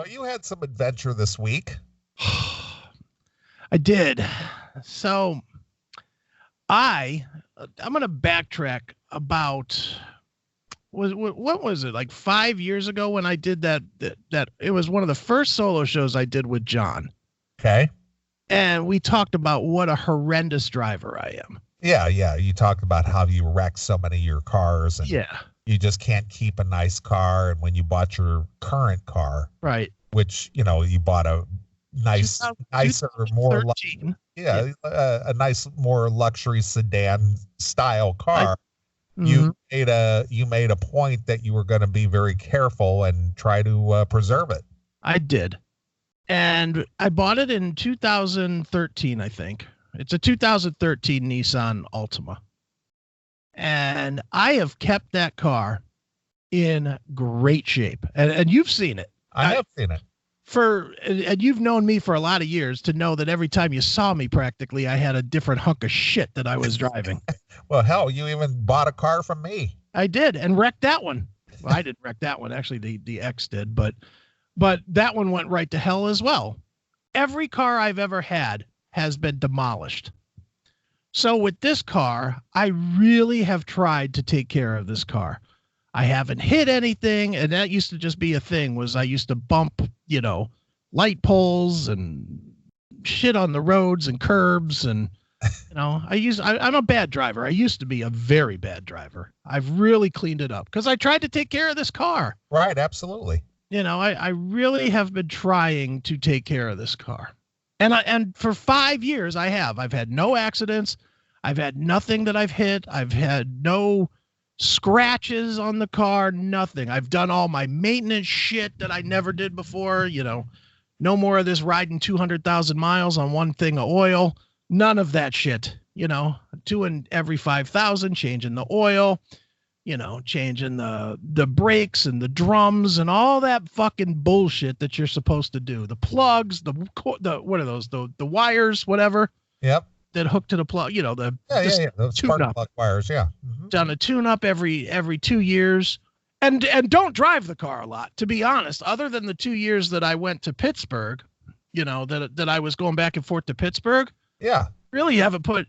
Well, you had some adventure this week. I did. So I'm going to backtrack about what was it, like 5 years ago when I did that it was one of the first solo shows I did with John. Okay. And we talked about what a horrendous driver I am. Yeah. You talked about how you wreck so many of your cars, and yeah, you just can't keep a nice car. And when you bought your current car, right, which, you bought a nicer, more, a nice, more luxury sedan style car. You made a point that you were going to be very careful and try to preserve it. I did. And I bought it in 2013, I think. It's a 2013 Nissan Altima. And I have kept that car in great shape. And you've seen it. I have seen it. And you've known me for a lot of years to know that every time you saw me, practically, I had a different hunk of shit that I was driving. Well, hell, you even bought a car from me. I did, and wrecked that one. Well, I didn't wreck that one. Actually, the ex did, but that one went right to hell as well. Every car I've ever had has been demolished. So with this car, I really have tried to take care of this car. I haven't hit anything, and that used to just be a thing, was I used to bump, light poles and shit on the roads and curbs, and I'm a bad driver. I used to be a very bad driver. I've really cleaned it up because I tried to take care of this car. Right, absolutely. I really have been trying to take care of this car. And for 5 years I've had no accidents. I've had nothing that I've hit. I've had no scratches on the car, nothing. I've done all my maintenance shit that I never did before. No more of this riding 200,000 miles on one thing of oil. None of that shit, doing every 5,000, changing the oil, changing the brakes and the drums and all that fucking bullshit that you're supposed to do. The plugs, the what are those? The wires, whatever. Yep. That hook to the plug, those spark plug wires. Yeah. Mm-hmm. Done a tune up every 2 years, and don't drive the car a lot, to be honest, other than the 2 years that I went to Pittsburgh, that I was going back and forth to Pittsburgh. Yeah. Really haven't put,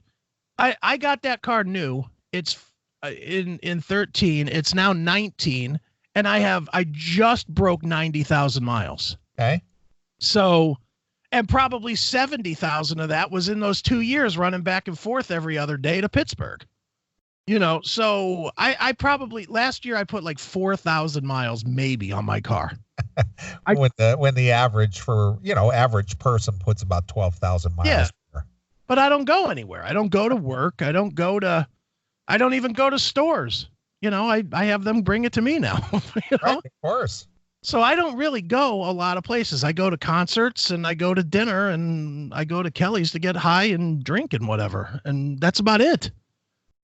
I got that car new. It's in 13. It's now 19. And I just broke 90,000 miles. Okay. So, and probably 70,000 of that was in those 2 years running back and forth every other day to Pittsburgh. So I probably, last year I put like 4,000 miles maybe on my car. when the average for, average person puts about 12,000 miles. Yeah. But I don't go anywhere. I don't go to work. I don't even go to stores. I have them bring it to me now. Right, of course. So I don't really go a lot of places. I go to concerts and I go to dinner and I go to Kelly's to get high and drink and whatever. And that's about it.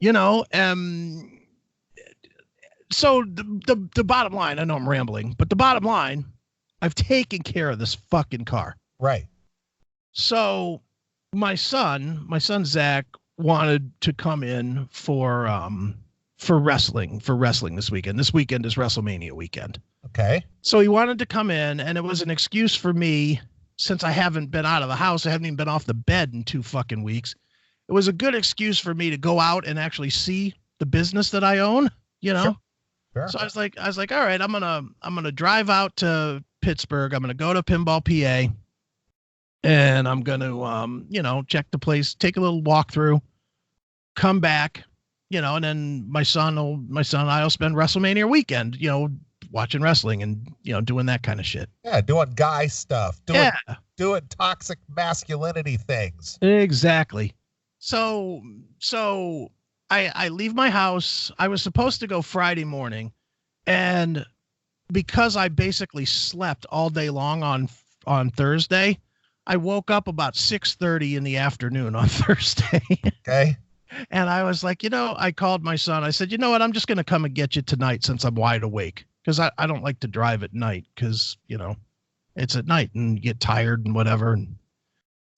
So the bottom line, I know I'm rambling, but the bottom line, I've taken care of this fucking car. Right. So my son Zach wanted to come in for wrestling this weekend. This weekend is WrestleMania weekend. Okay. So he wanted to come in, and it was an excuse for me, since I haven't been out of the house. I haven't even been off the bed in 2 fucking weeks. It was a good excuse for me to go out and actually see the business that I own, Sure. So I was like, all right, I'm going to drive out to Pittsburgh. I'm going to go to Pinball PA, and I'm going to, check the place, take a little walk through, come back, and then my son and I will spend WrestleMania weekend, watching wrestling and, doing that kind of shit. Yeah. Doing guy stuff. Doing toxic masculinity things. Exactly. So I leave my house. I was supposed to go Friday morning, and because I basically slept all day long on Thursday, I woke up about 6:30 in the afternoon on Thursday. Okay. And I was like, I called my son. I said, you know what? I'm just going to come and get you tonight since I'm wide awake. Because I don't like to drive at night because, it's at night and you get tired and whatever. And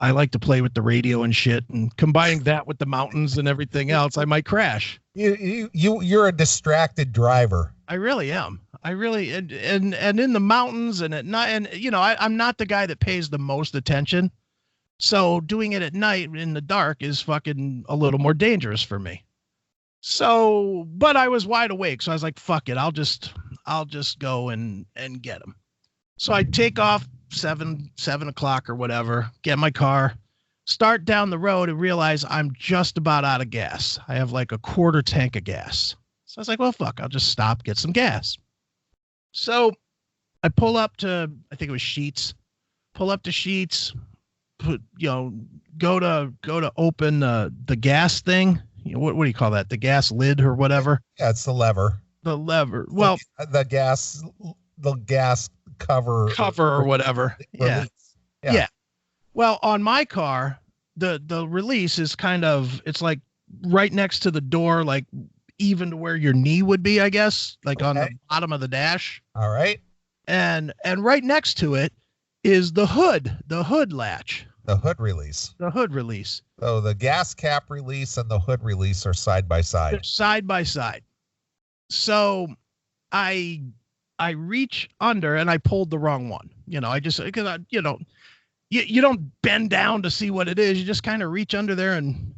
I like to play with the radio and shit. And combining that with the mountains and everything else, I might crash. You're a distracted driver. I really am. I really, and in the mountains and at night, and I'm not the guy that pays the most attention. So doing it at night in the dark is fucking a little more dangerous for me. So, but I was wide awake. So I was like, fuck it. I'll just go and get him. So I take off 7 o'clock or whatever, get my car, start down the road and realize I'm just about out of gas. I have like a quarter tank of gas. So I was like, well, fuck, I'll just stop, get some gas. So I pull up to, I think it was Sheetz, go to open the gas thing. What do you call that? The gas lid or whatever. Yeah, it's the lever. The lever. Well, the gas cover or whatever. Yeah. Well, on my car, the release is kind of, it's like right next to the door, like even to where your knee would be, I guess, like on the bottom of the dash. All right. And right next to it is the hood latch. The hood release. So the gas cap release and the hood release are side by side. They're side by side. So I reach under and I pulled the wrong one. I just, because you don't bend down to see what it is. You just kind of reach under there and,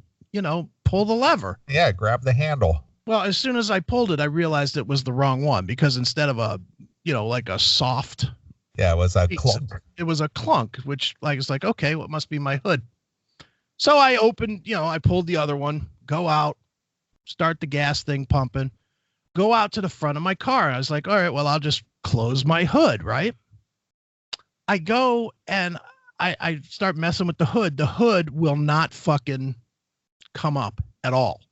pull the lever. Yeah. Grab the handle. Well, as soon as I pulled it, I realized it was the wrong one, because instead of a, like a soft. Yeah, it was a clunk. It was a clunk, which it's like, okay, well, it must be my hood. So I opened, I pulled the other one, go out, start the gas thing pumping, go out to the front of my car. I was like, all right, well, I'll just close my hood, right? I go and I start messing with the hood. The hood will not fucking come up at all.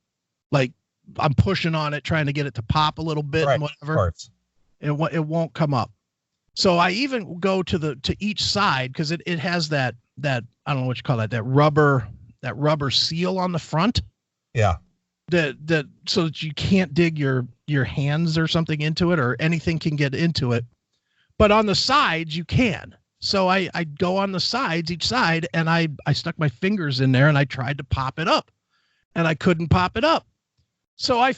Like, I'm pushing on it, trying to get it to pop a little bit and whatever. It won't come up. So I even go to each side, because it has that I don't know what you call that rubber seal on the front. Yeah. That so that you can't dig your hands or something into it, or anything can get into it. But on the sides you can. So I go on the sides, each side, and I stuck my fingers in there and I tried to pop it up, and I couldn't pop it up. So I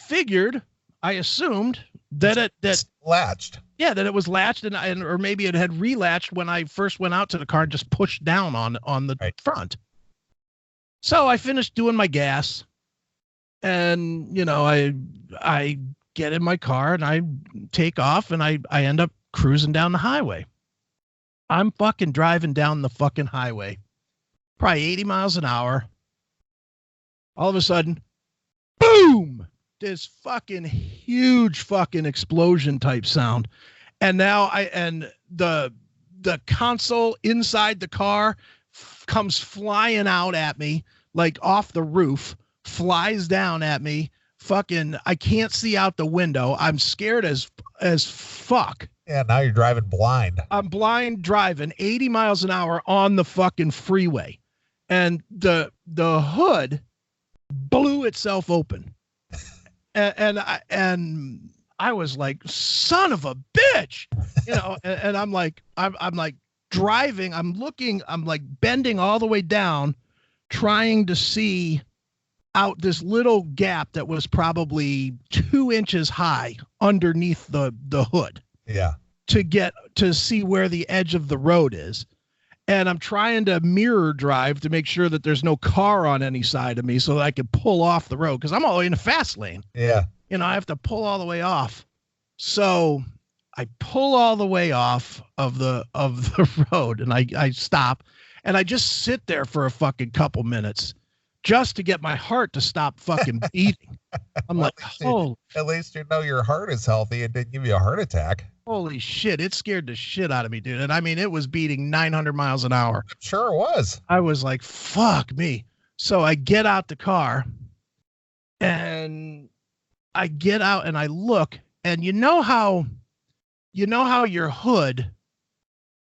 assumed that it latched. Yeah, that it was latched, or maybe it had relatched when I first went out to the car and just pushed down on the front. So I finished doing my gas, and I get in my car and I take off, and I end up cruising down the highway. I'm fucking driving down the fucking highway, probably 80 miles an hour. All of a sudden, boom! This fucking huge fucking explosion type sound. And now the console inside the car comes flying out at me, like off the roof, flies down at me. Fucking, I can't see out the window. I'm scared as fuck. Yeah, now you're driving blind. I'm blind driving 80 miles an hour on the fucking freeway. And the hood blew itself open. And I was like, son of a bitch, and I'm like driving, I'm like bending all the way down, trying to see out this little gap that was probably 2 inches high underneath the hood. Yeah. To see where the edge of the road is. And I'm trying to mirror drive to make sure that there's no car on any side of me, so that I can pull off the road, because I'm all the way in the fast lane. Yeah. I have to pull all the way off. So I pull all the way off of the road, and I stop, and I just sit there for a fucking couple minutes just to get my heart to stop fucking beating. I'm like, oh, at least your heart is healthy. It didn't give you a heart attack. Holy shit. It scared the shit out of me, dude. And I mean, it was beating 900 miles an hour. I'm sure it was. I was like, fuck me. So I get out the car, and I get out and I look, and you know how your hood,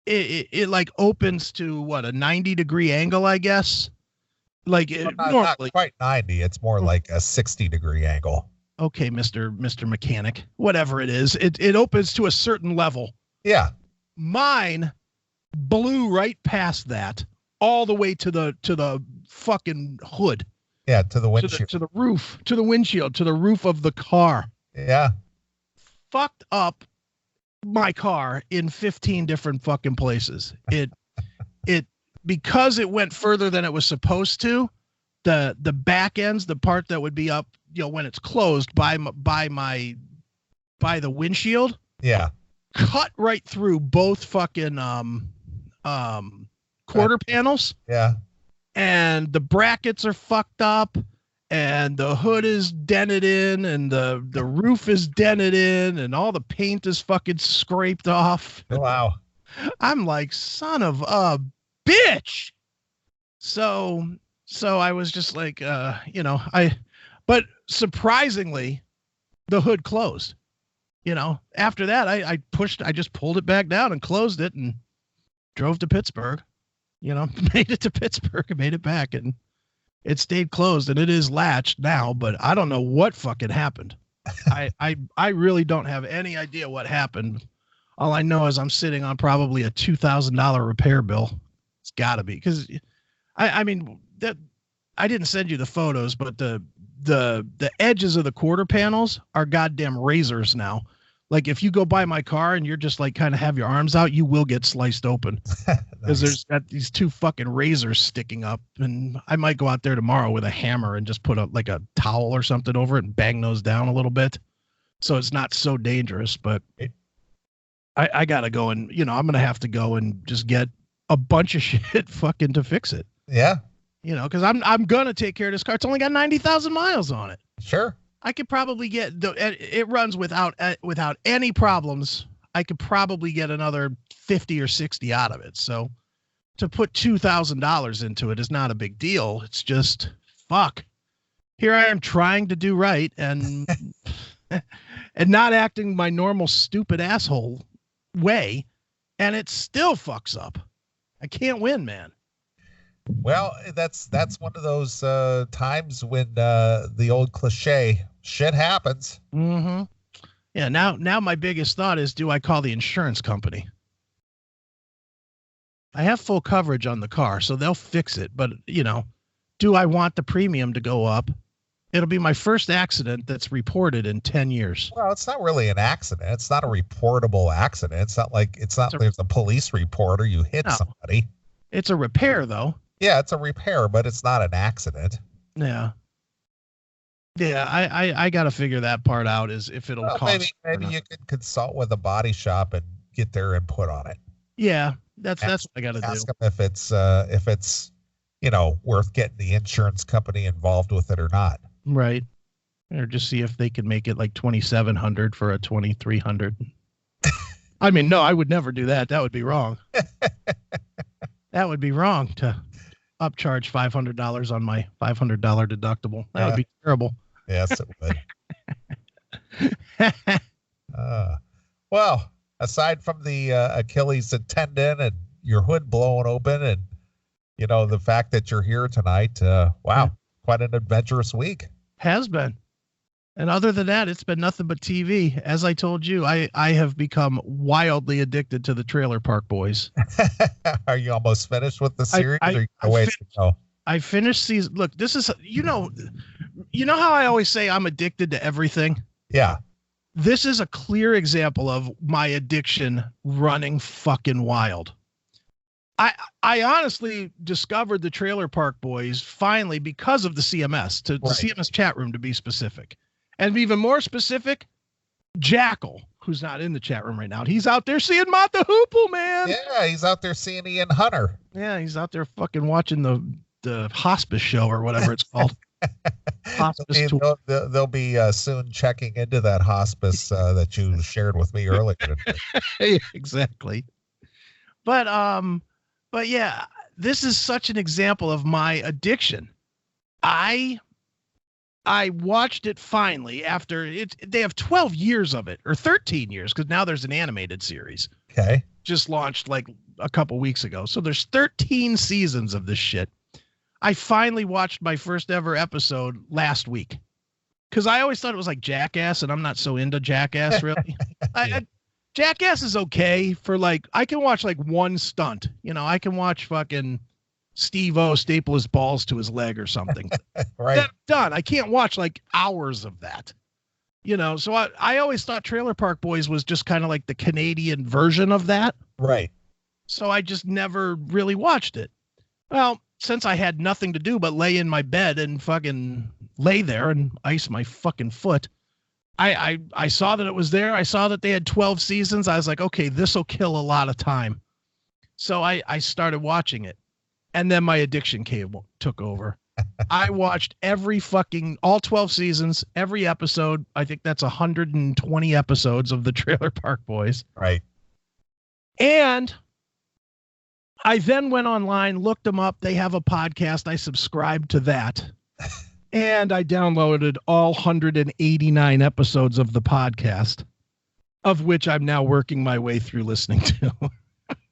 it like opens to what, a 90-degree angle, I guess. Like not quite 90. It's more like a 60-degree angle. Okay, Mr. Mechanic, whatever it is, it opens to a certain level. Yeah. Mine blew right past that, all the way to the fucking hood. Yeah, to the windshield. To the roof, to the windshield, to the roof of the car. Yeah. Fucked up my car in 15 different fucking places. It because it went further than it was supposed to. The back ends, the part that would be up, when it's closed by the windshield. Yeah. Cut right through both fucking quarter panels. Yeah. And the brackets are fucked up, and the hood is dented in, and the roof is dented in, and all the paint is fucking scraped off. Oh, wow. I'm like, son of a bitch. So I was just like, but surprisingly, the hood closed. After that, I just pulled it back down and closed it and drove to Pittsburgh. Made it to Pittsburgh and made it back, and it stayed closed, and it is latched now, but I don't know what fucking happened. I really don't have any idea what happened. All I know is I'm sitting on probably a $2,000 repair bill. It's gotta be, because I mean that I didn't send you the photos, but the edges of the quarter panels are goddamn razors now. Like if you go by my car and you're just like kind of have your arms out, you will get sliced open because there's got these two fucking razors sticking up. And I might go out there tomorrow with a hammer and just put a towel or something over it and bang those down a little bit, so it's not so dangerous. But I gotta go, and I'm gonna have to go and just get a bunch of shit fucking to fix it. Yeah. Because I'm gonna take care of this car. It's only got 90,000 miles on it. Sure. I could probably get it runs without any problems. I could probably get another 50 or 60 out of it. So to put $2,000 into it is not a big deal. It's just fuck. Here I am trying to do right and and not acting my normal stupid asshole way, and it still fucks up. I can't win, man. Well, that's one of those times when the old cliche, shit happens. Mm-hmm. Yeah. Now my biggest thought is, do I call the insurance company? I have full coverage on the car, so they'll fix it. But do I want the premium to go up? It'll be my first accident that's reported in 10 years. Well, it's not really an accident. It's not a reportable accident. It's not like there's a police report or you hit somebody. It's a repair, though. Yeah, it's a repair, but it's not an accident. Yeah. Yeah, I got to figure that part out, is if it'll cost. Maybe you can consult with a body shop and get their input on it. Yeah, that's what I got to do. Ask them if it's worth getting the insurance company involved with it or not. Right. Or just see if they can make it like $2,700 for a $2,300. I mean, no, I would never do that. That would be wrong. That would be wrong to upcharge $500 on my $500 deductible. That would be terrible. Yes, it would. Well, aside from the Achilles tendon and your hood blowing open and, the fact that you're here tonight, wow, quite an adventurous week. Has been. And other than that, it's been nothing but TV. As I told you, I have become wildly addicted to the Trailer Park Boys. Are you almost finished with the series? I finished season. Look, this is, you know how I always say I'm addicted to everything? Yeah. This is a clear example of my addiction running fucking wild. I honestly discovered the Trailer Park Boys finally because of the CMS, the CMS chat room to be specific. And even more specific, Jackal, who's not in the chat room right now. He's out there seeing Mott the Hoople, man. Yeah, he's out there seeing Ian Hunter. Yeah, he's out there fucking watching the hospice show or whatever it's called. Hospice tour. They'll be soon checking into that hospice that you shared with me earlier today. Yeah, exactly. But yeah, this is such an example of my addiction. I watched it finally after it. They have 12 years of it, or 13 years, because now there's an animated series. Okay. Just launched like a couple weeks ago. So there's 13 seasons of this shit. I finally watched my first ever episode last week, because I always thought it was like Jackass, and I'm not so into Jackass, really. Jackass is okay for I can watch like one stunt. I can watch fucking Steve-O staple his balls to his leg or something. Right. Done. I can't watch like hours of that. So I always thought Trailer Park Boys was just kind of like the Canadian version of that. Right. So I just never really watched it. Well, since I had nothing to do but lay in my bed and fucking lay there and ice my fucking foot, I saw that it was there. I saw that they had 12 seasons. I was like, okay, this will kill a lot of time. So I started watching it. And then my addiction took over. I watched all 12 seasons, every episode. I think that's 120 episodes of the Trailer Park Boys. Right. And I then went online, looked them up. They have a podcast. I subscribed to that. And I downloaded all 189 episodes of the podcast, of which I'm now working my way through listening to.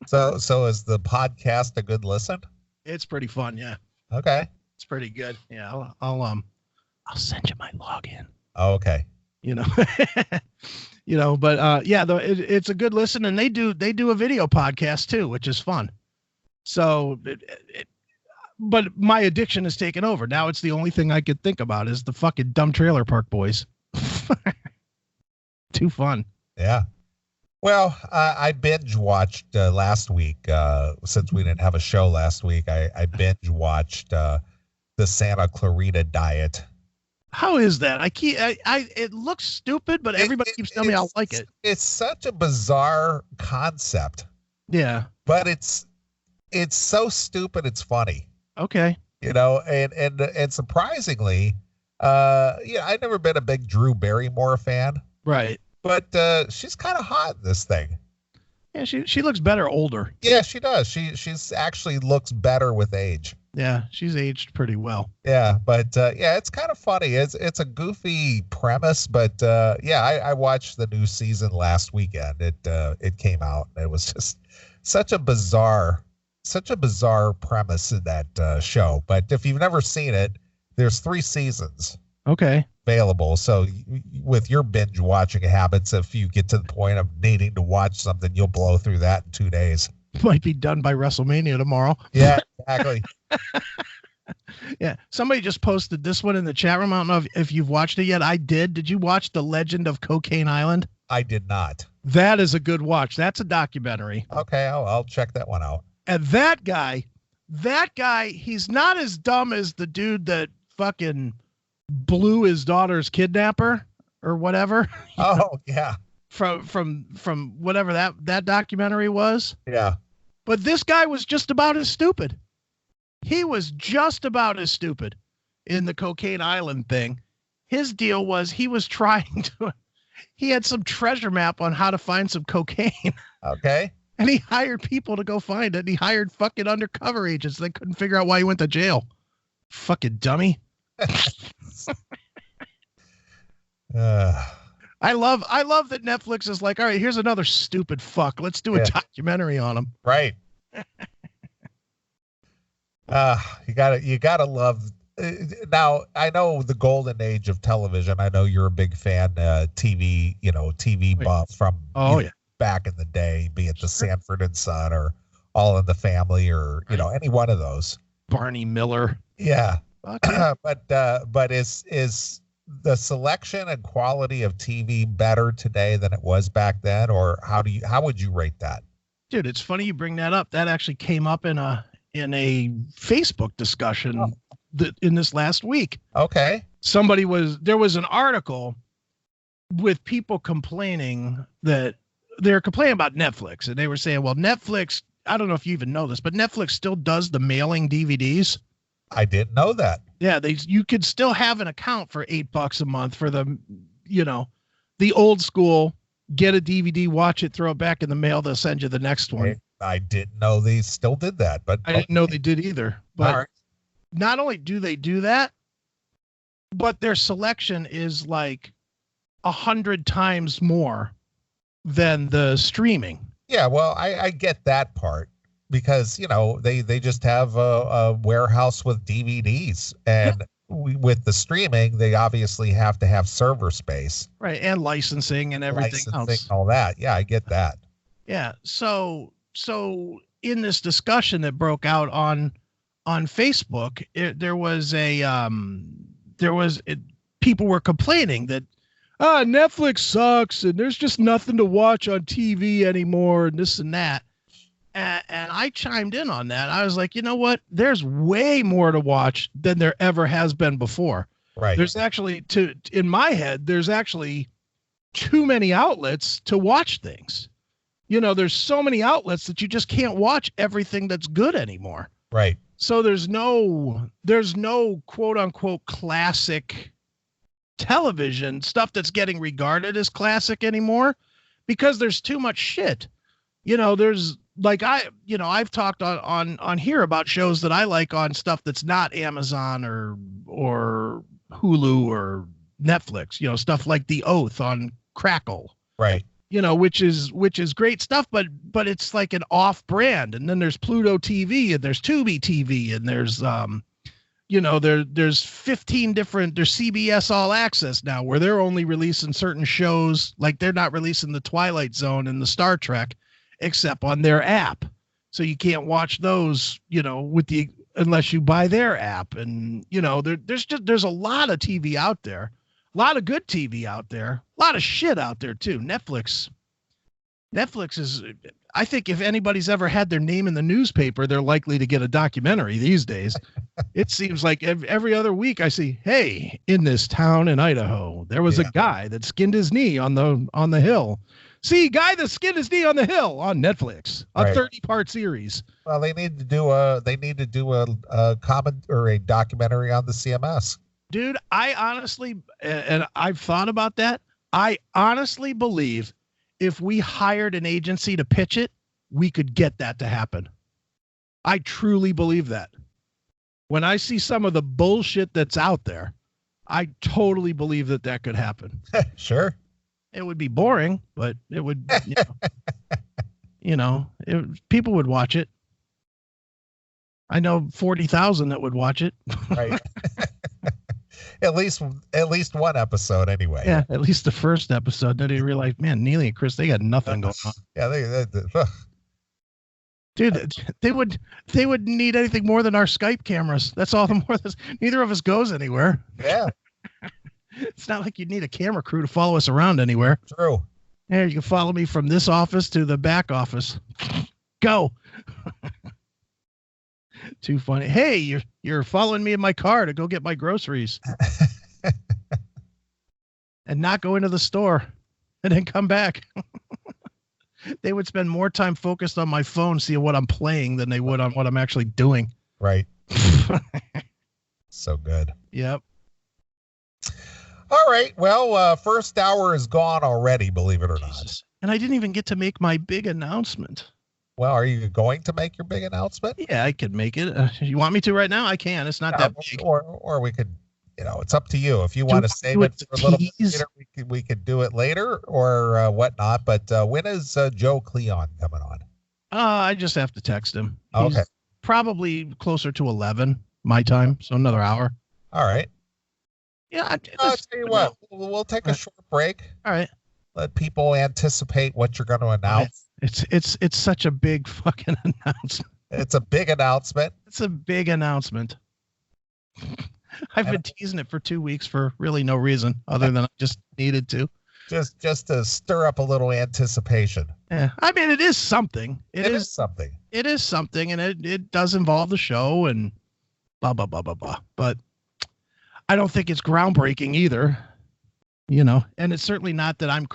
So is the podcast a good listen? It's pretty fun. Yeah. Okay. It's pretty good. Yeah. I'll send you my login. Oh, okay. But it's a good listen, and they do a video podcast too, which is fun. So but my addiction has taken over. Now it's the only thing I could think about is the fucking dumb Trailer Park Boys. Too fun. Yeah. Well, I binge watched last week, since we didn't have a show last week, I binge watched the Santa Clarita Diet. How is that? It looks stupid, but everybody keeps telling me I like it. It's such a bizarre concept. Yeah. But it's so stupid it's funny. Okay. And surprisingly, I've never been a big Drew Barrymore fan. Right. But she's kind of hot in this thing. Yeah, she looks better older. Yeah, she does. She's actually looks better with age. Yeah, she's aged pretty well. Yeah, but it's kind of funny. It's a goofy premise, but I watched the new season last weekend. It came out, and it was just such a bizarre premise in that show. But if you've never seen it, there's 3 seasons. Okay. Available. So with your binge watching habits, if you get to the point of needing to watch something, you'll blow through that in 2 days. Might be done by WrestleMania tomorrow. Yeah, exactly. Yeah. Somebody just posted this one in the chat room. I don't know if you've watched it yet. I did. Did you watch The Legend of Cocaine Island? I did not. That is a good watch. That's a documentary. Okay. I'll check that one out. And that guy, he's not as dumb as the dude that fucking blew his daughter's kidnapper or whatever. Oh, yeah. From whatever that documentary was. Yeah. But this guy was just about as stupid. He was just about as stupid in the Cocaine Island thing. His deal was he had some treasure map on how to find some cocaine. Okay. And he hired people to go find it. And he hired fucking undercover agents. They couldn't figure out why he went to jail. Fucking dummy. I love that Netflix is like, all right, here's another stupid fuck. Let's do a documentary on him. Right. You gotta love. Now I know the golden age of television. I know you're a big fan, TV buff from back in the day, be it the Sanford and Son or All in the Family or any one of those. Barney Miller. Yeah. Okay. But is the selection and quality of TV better today than it was back then, or how would you rate that? Dude, it's funny you bring that up. That actually came up in a Facebook discussion in this last week. Okay. There was an article with people complaining that they're complaining about Netflix, and they were saying, well, Netflix, I don't know if you even know this, but Netflix still does the mailing DVDs. I didn't know that. Yeah, you could still have an account for $8 a month for the old school, get a DVD, watch it, throw it back in the mail, they'll send you the next one. I didn't know they still did that, but I didn't know they did either. But not only do they do that, but their selection is like 100 times more than the streaming. Yeah, well, I get that part. Because, they just have a warehouse with DVDs. And with the streaming, they obviously have to have server space. Right, and licensing and everything else. All that. Yeah, I get that. Yeah, so in this discussion that broke out on people were complaining that, Netflix sucks and there's just nothing to watch on TV anymore and this and that. And I chimed in on that. I was like, you know what? There's way more to watch than there ever has been before. Right. There's actually, in my head, there's actually too many outlets to watch things. You know, there's so many outlets that you just can't watch everything that's good anymore. Right. So there's no quote unquote classic television stuff that's getting regarded as classic anymore because there's too much shit. You know, there's like I've talked on here about shows that I like on stuff that's not Amazon or Hulu or Netflix, you know, stuff like The Oath on Crackle. Right. You know, which is great stuff, but it's like an off brand. And then there's Pluto TV and there's Tubi TV and there's there's 15 different, there's CBS All Access now where they're only releasing certain shows, like they're not releasing the Twilight Zone and the Star Trek except on their app. So you can't watch those, you know, unless you buy their app. And, you know, there's a lot of TV out there, a lot of good TV out there, a lot of shit out there too. Netflix is, I think if anybody's ever had their name in the newspaper, they're likely to get a documentary these days. It seems like every other week I see, hey, in this town in Idaho, there was a guy that skinned his knee on the hill. See, guy that skinned his knee on the hill on Netflix, a 30-part series. Well, they need to do a comment or a documentary on the CMS. Dude, I honestly, and I've thought about that. I honestly believe if we hired an agency to pitch it, we could get that to happen. I truly believe that. When I see some of the bullshit that's out there, I totally believe that could happen. Sure. It would be boring, but it would, people would watch it. I know 40,000 that would watch it. Right. At least one episode anyway. Yeah, at least the first episode. Then you realize, man, Neeley and Chris, they got nothing going on. Yeah, dude, they wouldn't need anything more than our Skype cameras. That's all the more. Neither of us goes anywhere. Yeah. It's not like you'd need a camera crew to follow us around anywhere. True. Yeah, you can follow me from this office to the back office. Go. Too funny. Hey, you're following me in my car to go get my groceries. And not go into the store and then come back. They would spend more time focused on my phone seeing what I'm playing than they would on what I'm actually doing. Right. So good. Yep. All right. Well, first hour is gone already, believe it or not. And I didn't even get to make my big announcement. Well, are you going to make your big announcement? Yeah, I could make it. You want me to right now? I can. It's not that big. Or we could, it's up to you. If you want to save it for a little bit later, we could do it later or whatnot. But when is Joe Cleon coming on? I just have to text him. Okay. He's probably closer to 11 my time, so another hour. All right. Yeah, I'll tell you what. We'll take a short break. All right. Let people anticipate what you're going to announce. It's such a big fucking announcement. It's a big announcement. It's a big announcement. I've been teasing it for 2 weeks for really no reason other than I just needed to. Just to stir up a little anticipation. Yeah, I mean it is something. It is something. It is something, and it does involve the show and blah blah blah blah blah. But I don't think it's groundbreaking either. And it's certainly not that I'm.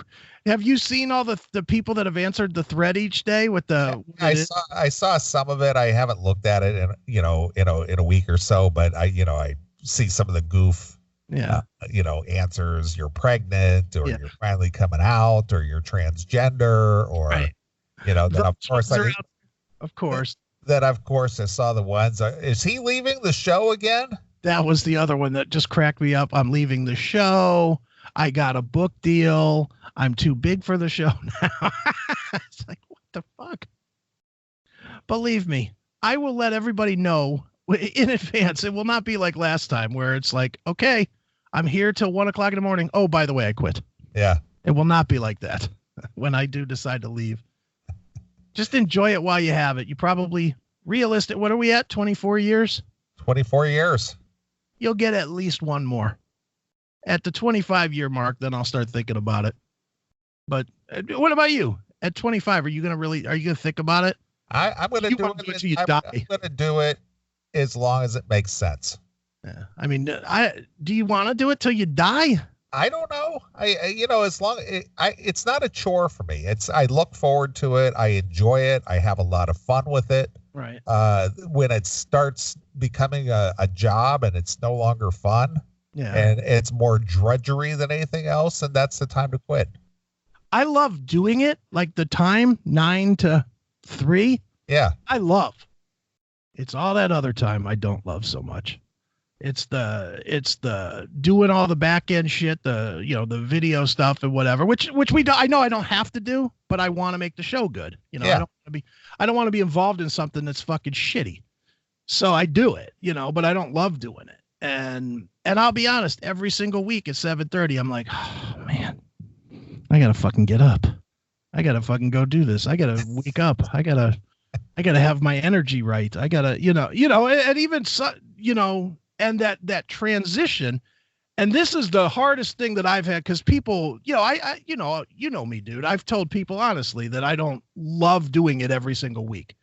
Have you seen all the people that have answered the thread each day with the? I saw some of it. I haven't looked at it in a week or so, but I see some of the goof. Yeah. Answers. You're pregnant, or you're finally coming out, or you're transgender, or then of course. Then of course I saw the ones. Is he leaving the show again? That was the other one that just cracked me up. I'm leaving the show. I got a book deal. I'm too big for the show now. It's like, what the fuck? Believe me, I will let everybody know in advance. It will not be like last time where it's like, okay, I'm here till 1 o'clock in the morning. Oh, by the way, I quit. Yeah. It will not be like that when I do decide to leave. Just enjoy it while you have it. You probably realistic. What are we at? 24 years? 24 years. You'll get at least one more. At the 25-year mark, then I'll start thinking about it. But what about you? At 25, are you gonna think about it? I'm gonna do it until you die. I'm gonna do it as long as it makes sense. Yeah. I mean, do you want to do it till you die? I don't know. As long it's not a chore for me. I look forward to it. I enjoy it. I have a lot of fun with it. Right. When it starts becoming a job and it's no longer fun, and it's more drudgery than anything else, and that's the time to quit. I love doing it, like the time 9 to 3. Yeah. I love. It's all that other time I don't love so much. It's the doing all the back end shit, the video stuff and whatever, which we do. I know I don't have to do, but I want to make the show good. I don't want to be involved in something that's fucking shitty. So I do it, but I don't love doing it. And I'll be honest, every single week at 7:30, I'm like, oh man, I gotta fucking get up. I gotta fucking go do this. I gotta wake up. I gotta have my energy right. I gotta, and even and that transition. And this is the hardest thing that I've had, because people, I me, dude. I've told people honestly that I don't love doing it every single week.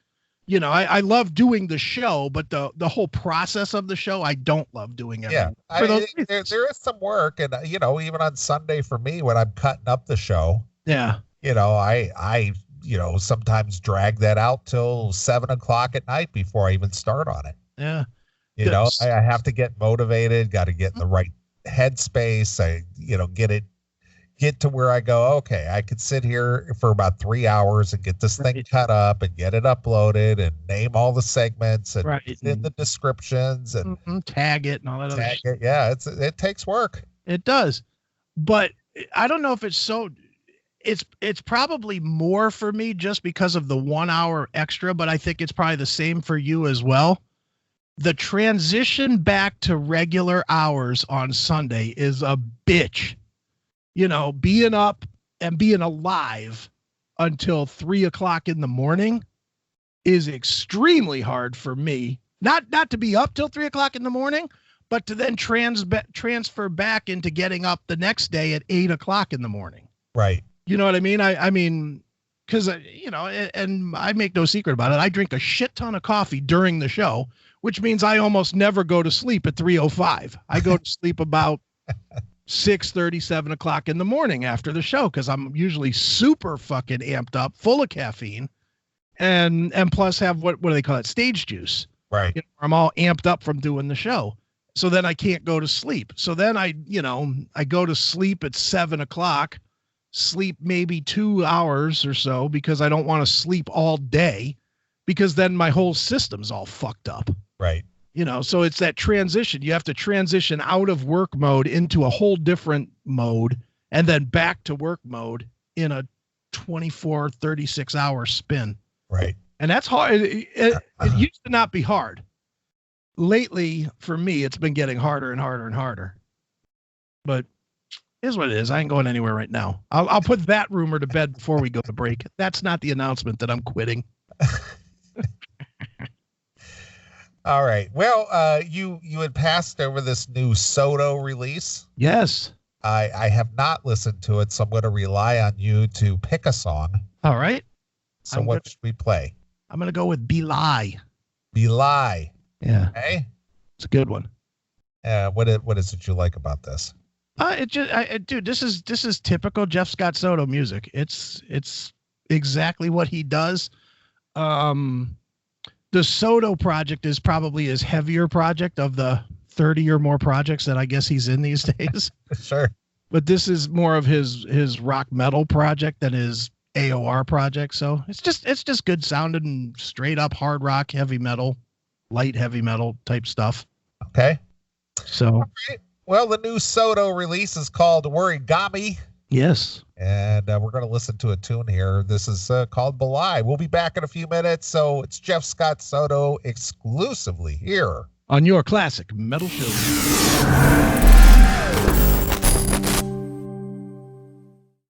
I love doing the show, but the whole process of the show, I don't love doing every week. There is some work, and even on Sunday for me when I'm cutting up the show. Yeah. I sometimes drag that out till 7 o'clock at night before I even start on it. Yeah. I have to get motivated, got to get in the right headspace. I, get to where I go, okay, I could sit here for about 3 hours and get this thing cut up and get it uploaded and name all the segments and in the descriptions and tag it and all that other shit. Yeah, it takes work. It does. But I don't know if it's probably more for me just because of the 1 hour extra, but I think it's probably the same for you as well. The transition back to regular hours on Sunday is a bitch. Being up and being alive until 3 o'clock in the morning is extremely hard for me. Not to be up till 3 o'clock in the morning, but to then transfer back into getting up the next day at 8 o'clock in the morning. Right. You know what I mean? I mean, because, and I make no secret about it. I drink a shit ton of coffee during the show, which means I almost never go to sleep at 3:05. I go to sleep about 6:30, 7 o'clock in the morning after the show, because I'm usually super fucking amped up, full of caffeine, and plus have what do they call it? Stage juice. Right. I'm all amped up from doing the show. So then I can't go to sleep. So then I go to sleep at 7 o'clock, sleep maybe 2 hours or so, because I don't want to sleep all day, because then my whole system's all fucked up. Right. So it's that transition. You have to transition out of work mode into a whole different mode, and then back to work mode in a 24, 36 hour spin. Right. And that's hard. It used to not be hard. Lately, for me, it's been getting harder and harder and harder. But here's what it is. I ain't going anywhere right now. I'll put that rumor to bed before we go to break. That's not the announcement that I'm quitting. All right. Well, you had passed over this new Soto release. Yes. I have not listened to it, so I'm going to rely on you to pick a song. All right. So what should we play? I'm going to go with Belie. Belie. Yeah. Okay. It's a good one. What is it you like about this? Dude, this is typical Jeff Scott Soto music. It's exactly what he does. The Soto project is probably his heavier project of the 30 or more projects that I guess he's in these days. Sure. But this is more of his rock metal project than his AOR project. So it's just good sounding, straight up hard rock, heavy metal, light heavy metal type stuff. Okay. So. All right. Well, the new Soto release is called Origami. Yes. And we're going to listen to a tune here. This is called Belie. We'll be back in a few minutes. So it's Jeff Scott Soto exclusively here on your classic metal show.